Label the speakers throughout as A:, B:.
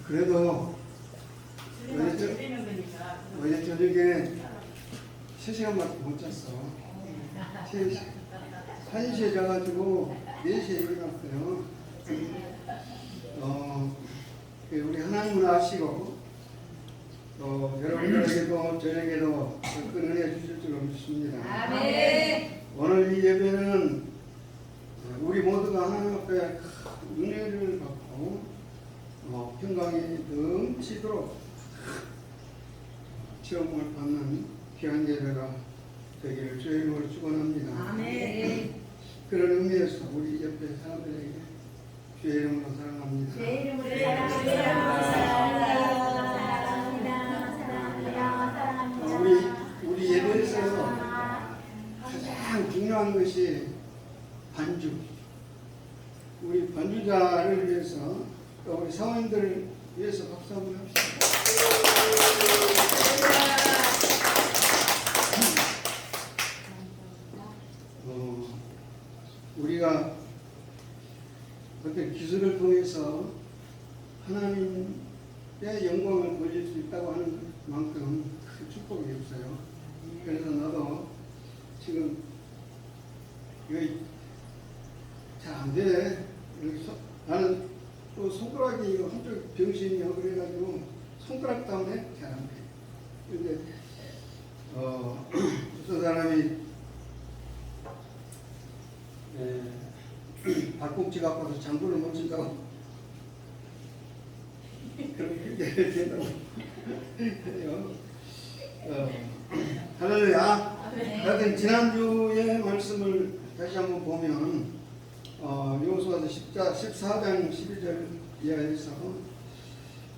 A: 그래도 어제 저녁에 3시간밖에 못 잤어. 1시에 자가지고 4시에 일어났어요. 우리 하나님을 아시고 여러분들에게도 저에게도 큰 은혜 주실 줄 믿습니다.
B: 아멘.
A: 오늘 이 예배는 우리 모두가 하나님 앞에 큰 은혜를 받고 평강이 넘치도록 체험을 받는 귀한 예배가 되기를 주의 이름으로 축원합니다.
B: 아멘.
A: 그런 의미에서 우리 옆에 사람들에게 주의 이름으로 사랑합니다.
B: 주의 이름으로 사랑합니다.
A: 우리 예배에서 가장 중요한 것이 반주. 우리 반주자를 위해서 또 우리 사모님들을 위해서 박수 한번 합시다. 우리가 어떤 기술을 통해서 하나님의 영광을 보여줄 수 있다고 하는 만큼 큰 축복이 없어요. 그래서 나도 지금 여기 잘 안 돼. 나는 또 손가락이 한쪽 병신이요. 그래가지고 손가락 때문에 잘 안 돼. 근데 어떤 사람이 발꿈치 갖고서 장구를 못 친다고 그렇게 된다고 해요. 할렐루야. 하여튼 지난주의 말씀을 다시 한번 보면 여호수아서 14장 12절 이하에서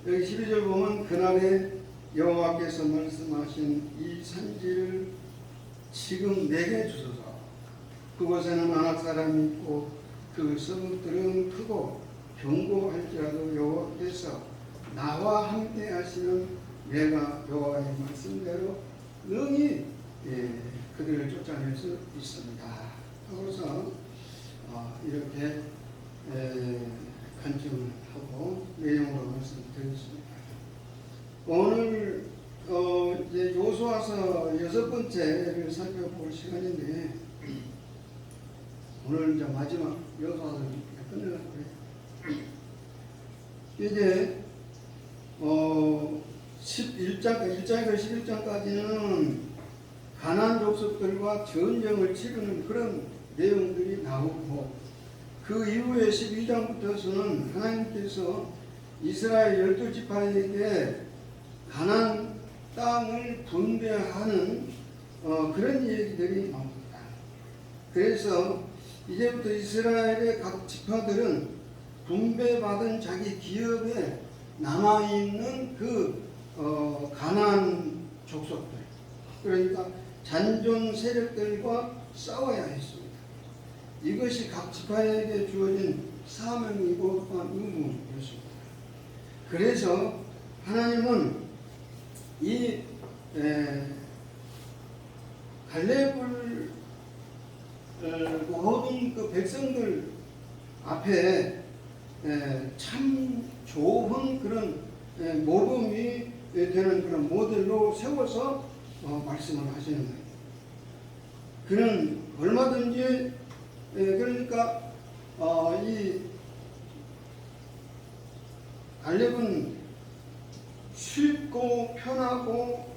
A: 여기 12절 보면 그날에 여호와께서 말씀하신 이 산지를 지금 내게 주소서. 그곳에는 아낙 사람이 있고 그 성읍들은 크고 견고할지라도 여호와께서 나와 함께 하시는 내가 여호와의 말씀대로 능히 그들을 쫓아낼 수 있습니다. 하고서 이렇게 간증을 하고 내용으로 말씀드리겠습니다. 오늘 이제 여호수아서 6번째를 살펴볼 시간인데 오늘 이제 마지막 여호수아서를 끝내려고 해요. 이제 1장에서 11장까지는 가나안 족속들과 전쟁을 치르는 그런 내용들이 나오고 그 이후에 12장부터서는 하나님께서 이스라엘 12지파에게 가나안 땅을 분배하는 그런 얘기들이 나옵니다. 그래서 이제부터 이스라엘의 각 지파들은 분배받은 자기 기업에 남아있는 그 가나안 족속들, 그러니까 잔존 세력들과 싸워야 했습니다. 이것이 각 지파에게 주어진 사명이고 또한 의무였습니다. 그래서 하나님은 이 갈렙을 모든 그 백성들 앞에 참 좋은 그런 모범이 되는 그런 모델로 세워서 말씀을 하시는 거예요. 그는 얼마든지 그러니까 이 갈렙은 쉽고 편하고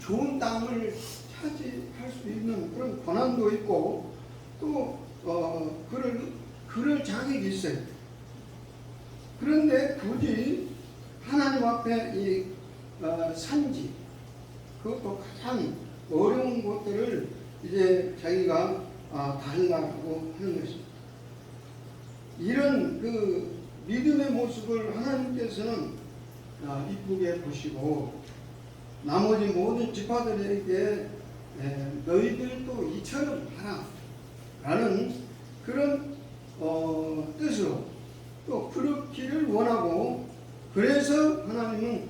A: 좋은 땅을 차지할 수 있는 그런 권한도 있고 또 그럴 자격이 있어요. 그런데 굳이 하나님 앞에 이 산지 그것도 가장 어려운 것들을 이제 자기가 달라고 하는 것입니다. 이런 그 믿음의 모습을 하나님께서는 이쁘게 보시고 나머지 모든 지파들에게 너희들도 이처럼 하라 라는 그런 뜻으로 또 그렇기를 원하고 그래서 하나님은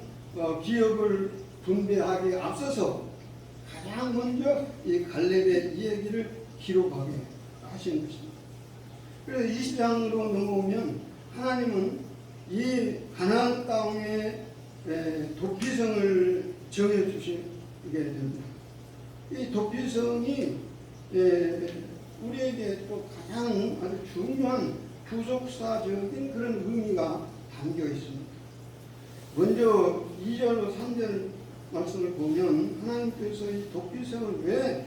A: 기업을 분배하기에 앞서서 가장 먼저 이 갈렙의 이야기를 기록하게 하신 것입니다. 그래서 20장으로 넘어오면 하나님은 이 가나안 땅의 도피성을 정해 주시게 됩니다. 이 도피성이 우리에게 또 가장 아주 중요한 구속사적인 그런 의미가 담겨 있습니다. 먼저 2절로 3절 말씀을 보면 하나님께서 이 도피성을 왜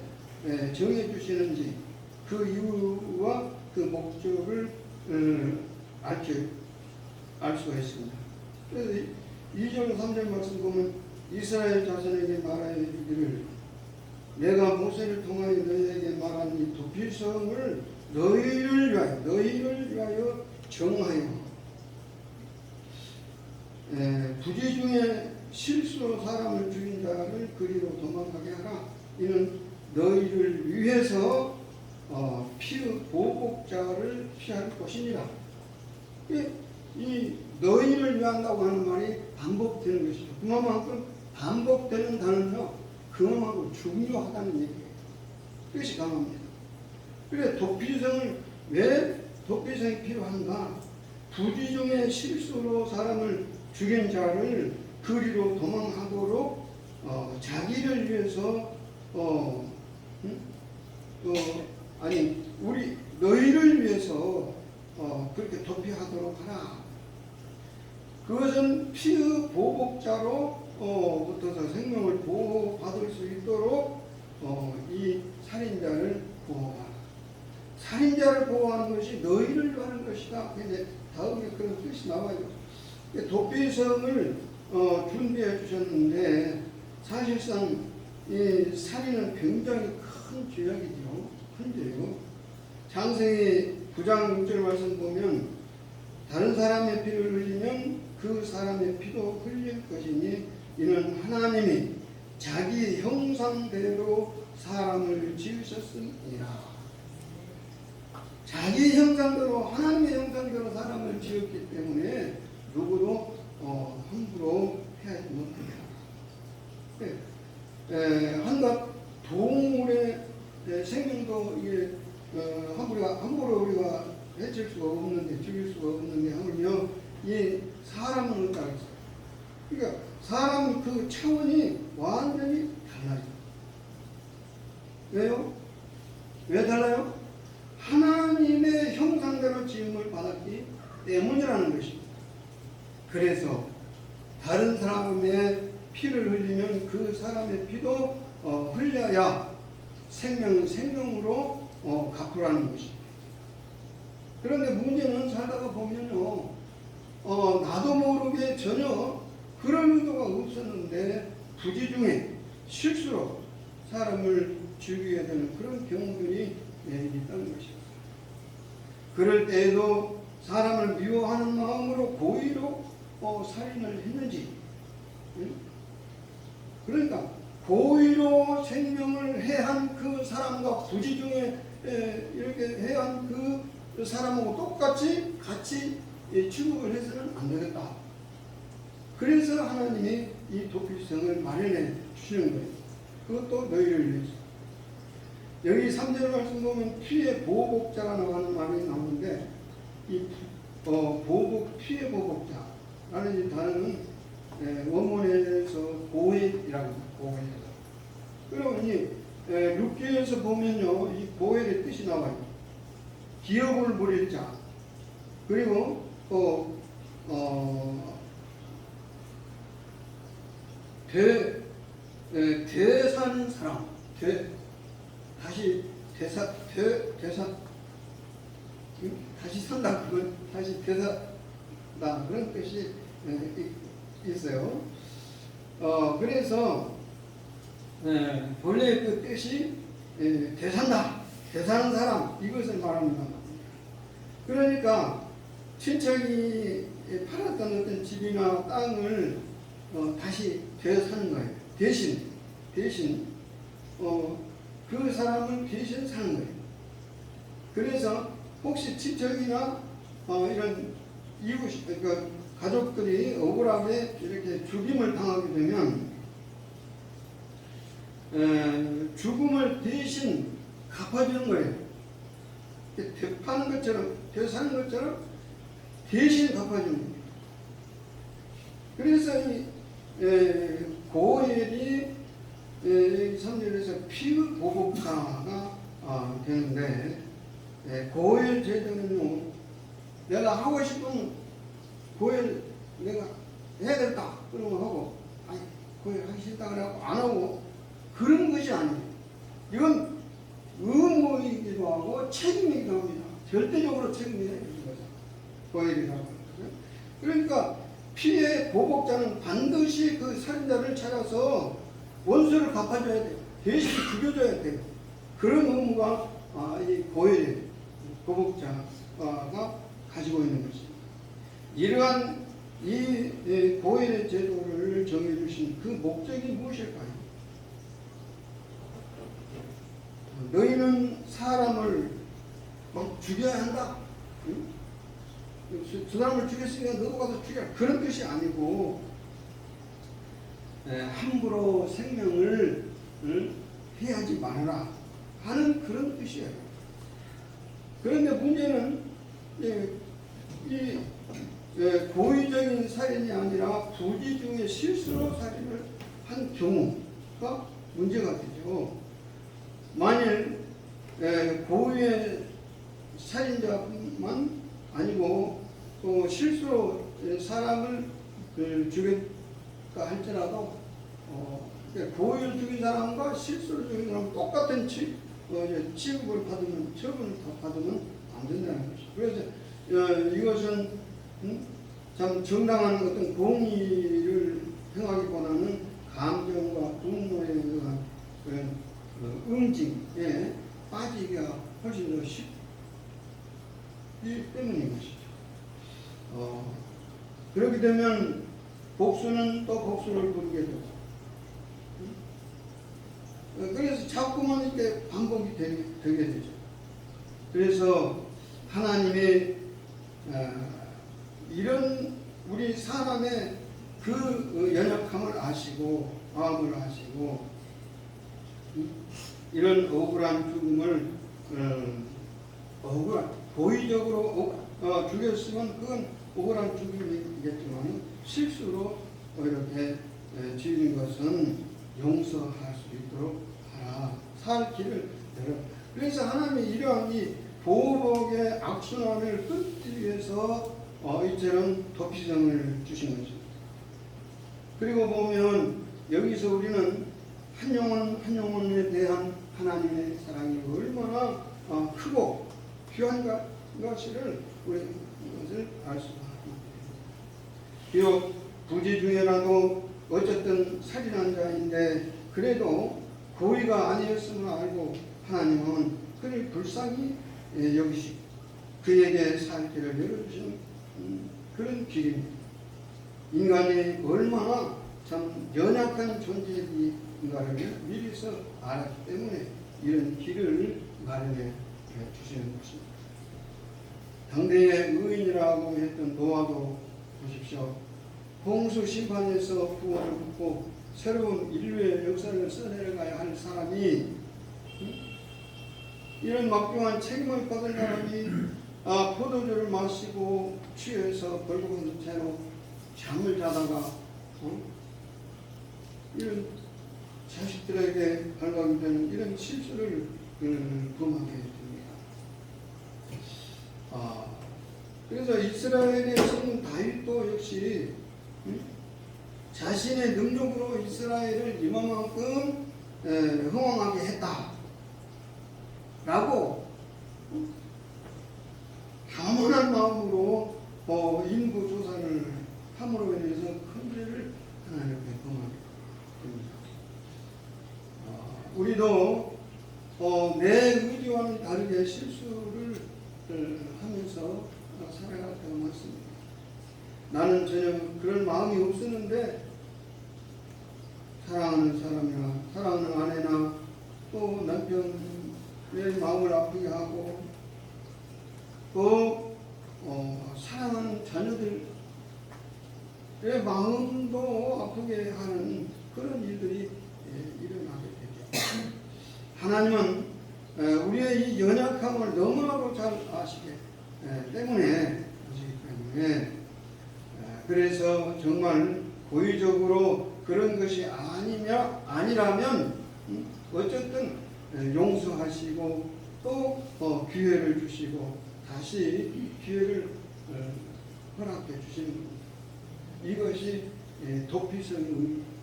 A: 정해 주시는지 그 이유와 그 목적을 알 수가 있습니다. 그래서 2절 3절 말씀 보면 이스라엘 자손에게 말하여 주기를 내가 모세를 통하여 너희에게 말한 이 도피성을 너희를 위하여 정하여 부지 중에 실수로 사람을 죽인 자를 그리로 도망가게 하라. 이는 너희를 위해서 보복자를 피할 것이니라. 이 너희를 위한다고 하는 말이 반복되는 것이죠. 그만큼 반복되는 단어는 그만큼 중요하다는 얘기예요. 그것이 강합니다. 그래 도피성을 왜 도피성이 필요한가? 부지 중에 실수로 사람을 죽인 자를 그리로 도망하도록 자기를 위해서 너희를 위해서 그렇게 도피하도록 하라. 그것은 피의 보복자로 부터서 생명을 보호받을 수 있도록 이 살인자를 보호하라. 살인자를 보호하는 것이 너희를 위하는 것이다. 근데 다음에 그런 뜻이 나와요. 도피성을 준비해 주셨는데 사실상 이 살인은 굉장히 큰 죄악이죠. 큰 죄요. 창세기 9장 6절 말씀 보면 다른 사람의 피를 흘리면 그 사람의 피도 흘릴 것이니 이는 하나님이 자기 형상대로 사람을 지으셨음이라. 자기 형상대로 하나님의 형상대로 사람을 지었기 때문에 누구도 함부로 해하지 못합니다. 한낱 동물의 생명도 이게 함부로 우리가 해칠 수가 없는데 죽일 수가 없는데 하물며 이 사람은 어떻게 하겠어요? 그러니까 사람 그 차원이 완전히 달라요. 왜요? 왜 달라요? 하나님의 형상대로 지음을 받았기 때문이라는 것입니다. 그래서 다른 사람의 피를 흘리면 그 사람의 피도 흘려야 생명은 생명으로 갚으라는 것입니다. 그런데 문제는 살다가 보면요, 나도 모르게 전혀 그런 의도가 없었는데 부지 중에 실수로 사람을 죽이게 되는 그런 경우들이 있다는 것입니다. 그럴 때에도 사람을 미워하는 마음으로 고의로 살인을 했는지, 그러니까 고의로 생명을 해한 그 사람과 부지 중에 이렇게 해한 그 사람하고 똑같이 같이 취급을 해서는 안 되겠다. 그래서 하나님이 이 도피성을 마련해 주시는 거예요. 그것도 너희를 위해서. 여기 3절 말씀 보면 피의 보복자가 나오는 말이 나오는데 이 피의 보복자라는 이 단어는 원문에서 보헬이라고 합니다. 보헬. 그러니 룻기에서 보면요, 이 보헬의 뜻이 나와요. 기업을 부릴 자, 그리고 대사는 사람, 다시 산다, 그건 다시 대사다, 그런 뜻이 있어요. 그래서 본래의 그 뜻이 대사는 사람, 이것을 말합니다. 그러니까 친척이 팔았던 어떤 집이나 땅을 다시 되사는 거예요. 대신 그 사람을 대신 사는 거예요. 그래서 혹시 친척이나 이런 이웃, 그러니까 가족들이 억울하게 이렇게 죽임을 당하게 되면 죽음을 대신 갚아주는 거예요. 되파는 것처럼, 되사는 것처럼 대신 갚아주는 거예요. 그래서 이 고엘이 3절에서 피보복사가 되는데, 고엘 제도는요, 내가 하고 싶은 고엘 내가 해야 된다 그러면 하고, 아니 고엘 하기 싫다 그래갖고 안 하고, 그런 것이 아니에요. 이건 의무이기도 하고 책임이기도 합니다. 절대적으로 책임이 되는 거죠. 고엘이라고 하는 거죠. 그러니까 피해 보복자는 반드시 그 살인자를 찾아서 원수를 갚아줘야 돼요. 대신 죽여줘야 돼요. 그런 의무가 이 고엘 보복자가 가지고 있는 것입니다. 이러한 이 고엘의 제도를 정해주신 그 목적이 무엇일까요? 너희는 사람을 막 죽여야 한다. 응? 저 사람을 죽였으니까 너도 가서 죽여. 그런 뜻이 아니고, 함부로 생명을 해하지 말아라 하는 그런 뜻이에요. 그런데 문제는 이 고의적인 살인이 아니라 부지 중에 실수로 살인을 한 경우가 문제가 되죠. 만일 고의의 살인자만 아니고 또 실수로 사람을 죽였다 할지라도 고의를 죽인 사람과 실수로 죽인 사람 똑같은 취급을 받으면, 처분을 받으면 안 된다는 것이죠. 그래서 이것은 참 정당한 어떤 공의를 행하기보다는 감정과 분노에 의한 그런 응징에 빠지기가 훨씬 더 쉽기 때문인 것이죠. 그렇게 되면 복수는 또 복수를 부르게 되고, 그래서 자꾸만 이렇게 반복이 되게 되죠. 그래서 하나님이 이런 우리 사람의 그 연약함을 아시고 마음을 아시고 이런 억울한 죽음을 고의적으로 죽였으면 그건 억울한 죽음이겠지만 실수로 이렇게 지은 것은 용서할 수 있도록 하라. 살 길을 열어. 그래서 하나님이 이러한 이 보복의 악순환을 끊기 위해서 이처럼 도피성을 주신 것입니다. 그리고 보면 여기서 우리는 한 영혼 한 영혼에 대한 하나님의 사랑이 얼마나 크고 귀한 것을 우리 이것을 알 수가 있습니다. 비록 부지 중에라도 어쨌든 살인한 자인데 그래도 고의가 아니었음을 알고 하나님은 그를 불쌍히 여기시고 그에게 살 길을 열어주신 그런 길입니다. 인간이 얼마나 참 연약한 존재인가를 미리서 알았기 때문에 이런 길을 마련해 주시는 것입니다. 당대의 의인이라고 했던 노아도 보십시오. 홍수 심판에서 구원을 받고 새로운 인류의 역사를 써내려가야 할 사람이 이런 막중한 책임을 받은 사람이 포도주를 마시고 취해서 벌거벗은 채로 잠을 자다가 이런 자식들에게 발각되는 이런 실수를 범하게 됩니다. 그래서 이스라엘의 성 다윗도 역시 자신의 능력으로 이스라엘을 이만큼 흥왕하게 했다라고 겸손한 마음으로 인구 조사를 함으로 인해서 큰 죄를 하나님께 범하게 됩니다. 우리도 내 의지와는 다르게 실수를 하면서 살아갈 때가 많습니다. 나는 전혀 그럴 마음이 없었는데 사랑하는 사람이나 사랑하는 아내나 또 남편의 마음을 아프게 하고 또 사랑하는 자녀들의 마음도 아프게 하는 그런 일들이 일어나게 되죠. 하나님은 우리의 이 연약함을 너무나도 잘 아시기 때문에 그래서 정말 고의적으로 그런 것이 아니라면 어쨌든 용서하시고 또 기회를 주시고 다시 기회를 허락해 주시는 겁니다. 이것이 도피성의 의미입니다.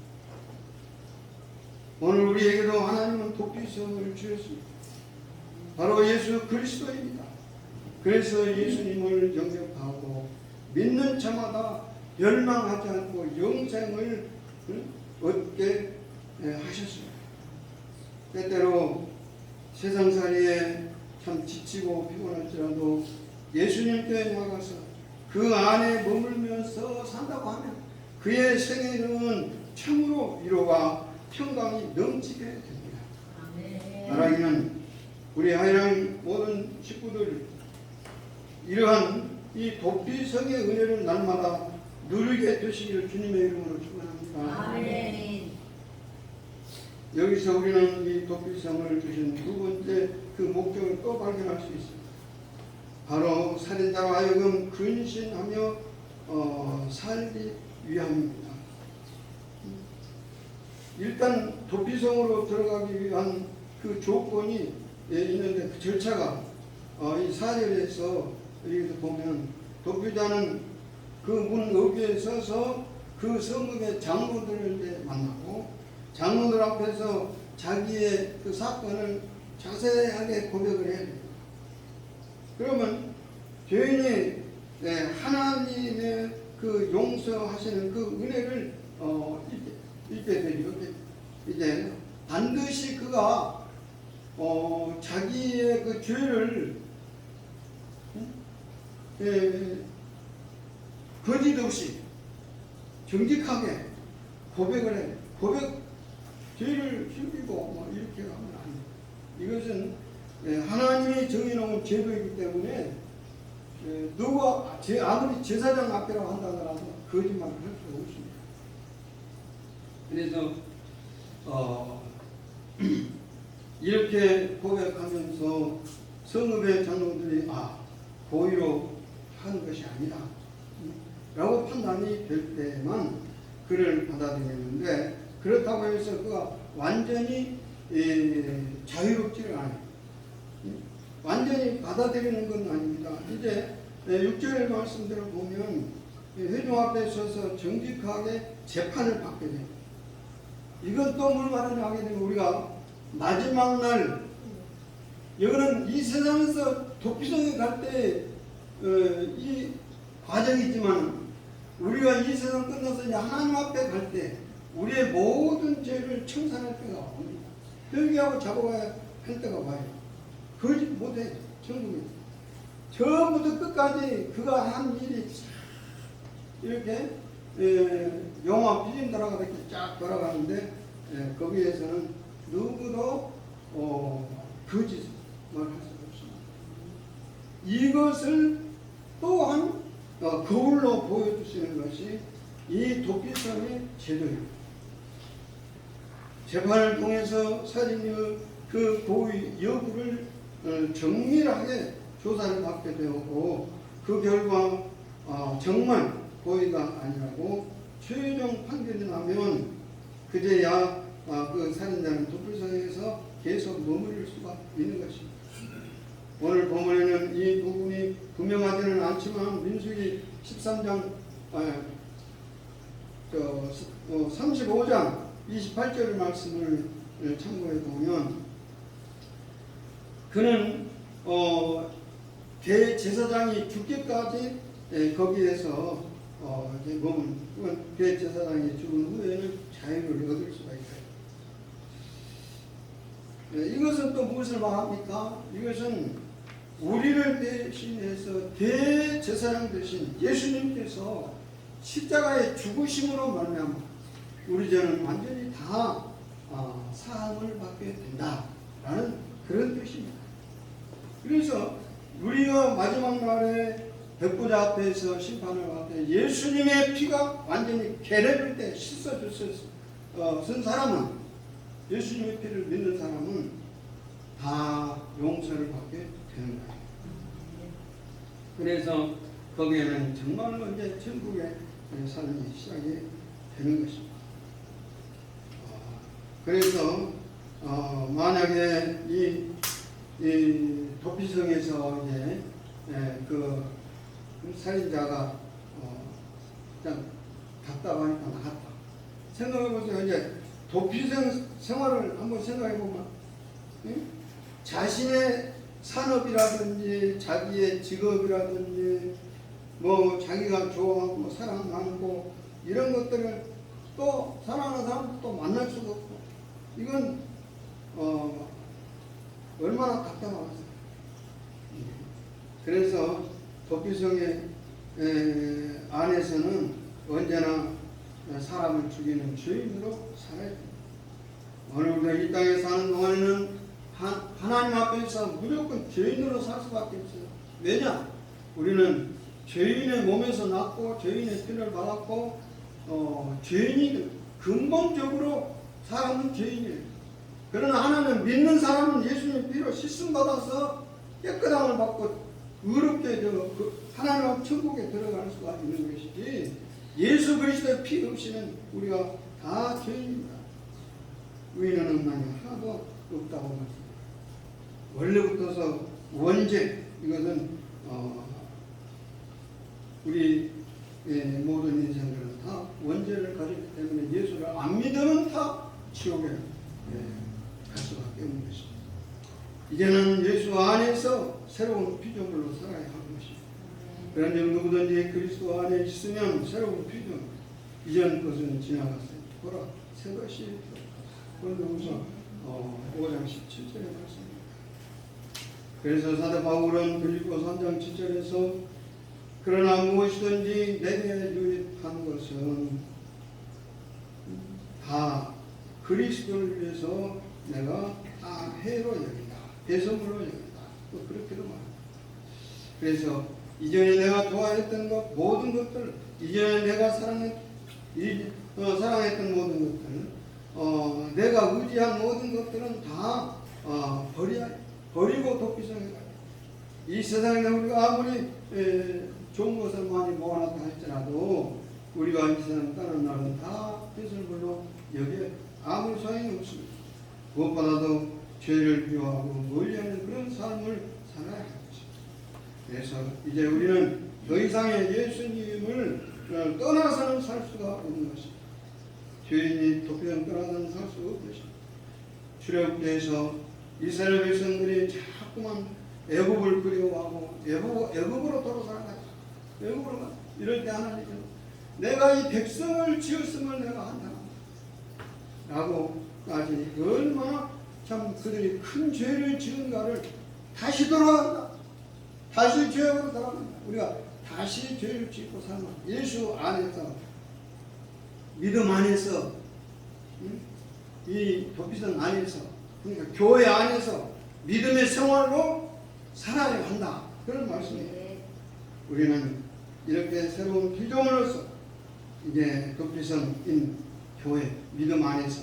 A: 오늘 우리에게도 하나님은 도피성을 주셨습니다. 바로 예수 그리스도입니다. 그래서 예수님을 영접하고 믿는 자마다 멸망하지 않고 영생을 얻게 하셨습니다. 때때로 세상살이에 참 지치고 피곤할지라도 예수님께 나가서 그 안에 머물면서 산다고 하면 그의 생애는 참으로 위로가 평강이 넘치게 됩니다. 나라기는 우리 하이랑 모든 식구들 이러한 이 도피성의 은혜를 날마다 누리게 되시기를 주님의 이름으로 축원합니다.
B: 아멘.
A: 여기서 우리는 이 도피성을 주신 두 번째 그 목적을 또 발견할 수 있습니다. 바로 살인자로 하여금 근신하며 살기 위함입니다. 일단 도피성으로 들어가기 위한 그 조건이 있는데 그 절차가 이 4절에서 여기서 보면 도피자는 그 문 어귀에 서서 그 성읍의 장로들을 만나고 장로들 앞에서 자기의 그 사건을 자세하게 고백을 해야 됩니다. 그러면 죄인이 하나님의 그 용서하시는 그 은혜를 잊게 되죠. 이제 반드시 그가 자기의 그 죄를 거짓 없이 정직하게 고백을 해. 죄를 숨기고 뭐 이렇게 하면 안 돼요. 이것은 하나님이 정해놓은 제도이기 때문에 누가 아무리 제사장 앞이라고 한다더라도 거짓말을 할 수가 없습니다. 그래서 이렇게 고백하면서 성읍의 장로들이 고의로 하는 것이 아니다 라고 판단이 될 때만 그를 받아들이는데, 그렇다고 해서 그가 완전히 자유롭지를 않아요. 완전히 받아들이는 건 아닙니다. 이제 6절 말씀대로 보면 회중 앞에 서서 정직하게 재판을 받게 돼요. 이건 또 뭘 말하냐 하게 되면 우리가 마지막 날, 이거는 이 세상에서 도피성에 갈 때 이 과정이지만 우리가 이 세상 끝나서 이제 하나님 앞에 갈 때 우리의 모든 죄를 청산할 때가 옵니다. 회개하고 잡아가야 할 때가 와요. 거짓 못해. 천국에 처음부터 끝까지 그가 한 일이 이렇게 영화 비진다라가 이렇게 쫙 돌아가는데 거기에서는 누구도 거짓을 할 수가 없습니다. 이것을 또한 거울로 보여주시는 것이 이 도피성의 제도입니다. 재판을 통해서 살인의 그 고의 여부를 정밀하게 조사를 받게 되었고, 그 결과 정말 고의가 아니라고 최종 판결이 나면 그제야 그 살인자는 도피성에서 계속 머무를 수가 있는 것입니다. 오늘 본문에는 이 부분이 분명하지는 않지만 민수기 13장 35장 28절 말씀을 참고해 보면 그는 대제사장이 죽기까지 거기에서 이제 몸은 대제사장이 죽은 후에는 자유를 얻을 수가 있어요. 이것은 또 무엇을 말합니까? 이것은 우리를 대신해서 대제사장 되신 예수님께서 십자가의 죽으심으로 말미암아 우리 죄는 완전히 다 사함을 받게 된다라는 그런 뜻입니다. 그래서 우리가 마지막 날에 백보자 앞에서 심판을 받을 때 예수님의 피가 완전히 계례를 때 씻어줬은 사람은, 예수님의 피를 믿는 사람은 다 용서를 받게 되는 거예요. 그래서 거기에는 정말로 이제 천국에 삶이 시작이 되는 것입니다. 그래서 만약에 이 도피성에서 이제 그 살인자가 그냥 갔다 하니까 나갔다. 생각해보세요. 이제 도피성 생활을 한번 생각해보면, 응? 자신의 산업이라든지 자기의 직업이라든지 뭐 자기가 좋아하고 뭐 사랑하고 이런 것들을 또 사랑하는 사람도 또 만날 수가 없고, 이건 얼마나 답답하겠어요. 그래서 도피성의 안에서는 언제나 사람을 죽이는 죄인으로 살아야 됩니다. 오늘부터 이 땅에 사는 동안에는 하나님 앞에서 무조건 죄인으로 살 수밖에 없어요. 왜냐? 우리는 죄인의 몸에서 났고 죄인의 피를 받았고 죄인이 근본적으로 사람은 죄인이에요. 그러나 하나님 믿는 사람은 예수님 피로 씻음 받아서 깨끗함을 받고 의롭게 하나님 앞 천국에 들어갈 수가 있는 것이지, 예수 그리스도의 피 없이는 우리가 다 죄인입니다. 의인은 없나니 하나도 없다고 말씀합니다. 원래부터서 원죄, 이것은 우리 모든 인생들은 다 원죄를 가지기 때문에 예수를 안 믿으면 다 지옥에 갈 수밖에 없는 것입니다. 이제는 예수 안에서 새로운 피조물로 살아야 하는 것입니다. 그런즉 누구든지 그리스도 안에 있으면 새로운 피조물, 이전 것은 지나갔어요. 보라, 새 것이 그런데우선 5장 17절에 말씀입니다. 그래서 사도 바울은 빌립보 3장 7절에서 그러나 무엇이든지 내게 유익한 것은 다 그리스도를 위해서 내가 다 해로 여긴다, 배선물로 여긴다, 또 그렇게도 말합니다. 그래서 이전에 내가 좋아했던 것, 모든 것들, 이전에 내가 사랑했던 모든 것들, 내가 의지한 모든 것들은 다 버리고 도피성에 가요. 이 세상에 우리가 아무리 좋은 것을 많이 모아놨다 할지라도 우리가 이 세상 떠난 날은 다 배설물로 여기에 아무 소용이 없습니다. 무엇보다도 죄를 미워하고 멀리하는 그런 삶을 살아야 할 것입니다. 그래서 이제 우리는 더 이상의 예수님을 떠나서는 살 수가 없는 것입니다. 죄인이 도피성 떠나서는 살 수가 없는 것입니다. 출애굽기에서 이스라엘 백성들이 자꾸만 애굽을 그리워하고 애굽으로 돌아가다. 애굽으로 이럴 때 하나님은 내가 이 백성을 지었음을 내가 한다 라고까지 얼마나 참 그들이 큰 죄를 지은가를 다시 돌아간다. 다시 죄악으로 돌아간다. 우리가 다시 죄를 짓고 살면 예수 안에서, 믿음 안에서, 이 도피성 안에서, 그러니까 교회 안에서 믿음의 생활로 살아야 한다, 그런 말씀이에요. 우리는 이렇게 새로운 피조물로서 이제 도피성인 교회 믿음 안에서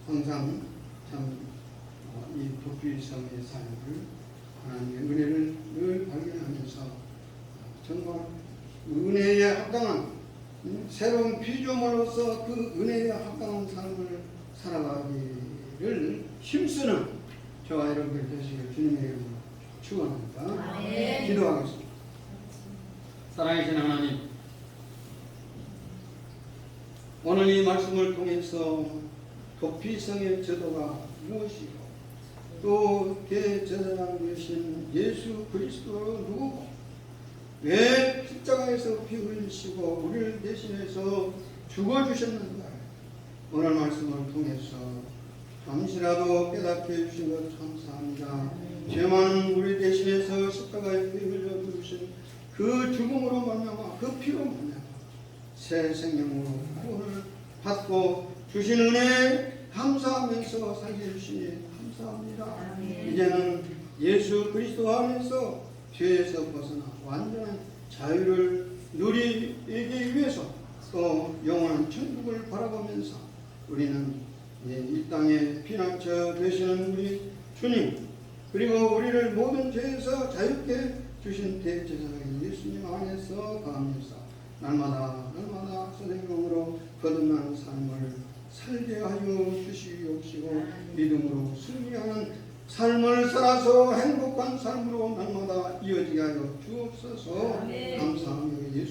A: 항상 참 이 도피성의 삶을, 하나님의 은혜를 늘 발견하면서 정말 은혜에 합당한 새로운 피조물로서 그 은혜에 합당한 삶을 살아가기를 힘쓰는 저와 여러분들 되시길 주님의 이름으로 축원합니다. 기도하겠습니다. 사랑하신 하나님, 오늘 이 말씀을 통해서 도피성의 제도가 무엇이고 또 대제사장 되신 예수 그리스도는 누구고, 왜 십자가에서 피 흘리시고 우리를 대신해서 죽어주셨는가, 오늘 말씀을 통해서 잠시라도 깨닫게 해주신 것 감사합니다. 죄 많은 우리 대신해서 십자가에 피 흘려 주신 그 죽음으로 말미암아, 그 피로 말미암아 새 생명으로 구원을 받고 주신 은혜 감사하면서 살게 해주시니 감사합니다. 이제는 예수 그리스도 안에서 죄에서 벗어나 완전한 자유를 누리기 위해서 또 영원한 천국을 바라보면서 우리는 이 땅에 피난처 되시는 우리 주님, 그리고 우리를 모든 죄에서 자유케 주신 대제사장인 예수님 안에서 감사합니다. 날마다 선생님으로 거듭난 삶을 살게 하여 주시옵시고 믿음으로 승리하는 삶을 살아서 행복한 삶으로 날마다 이어지게 하여 주옵소서. 감사하며 예수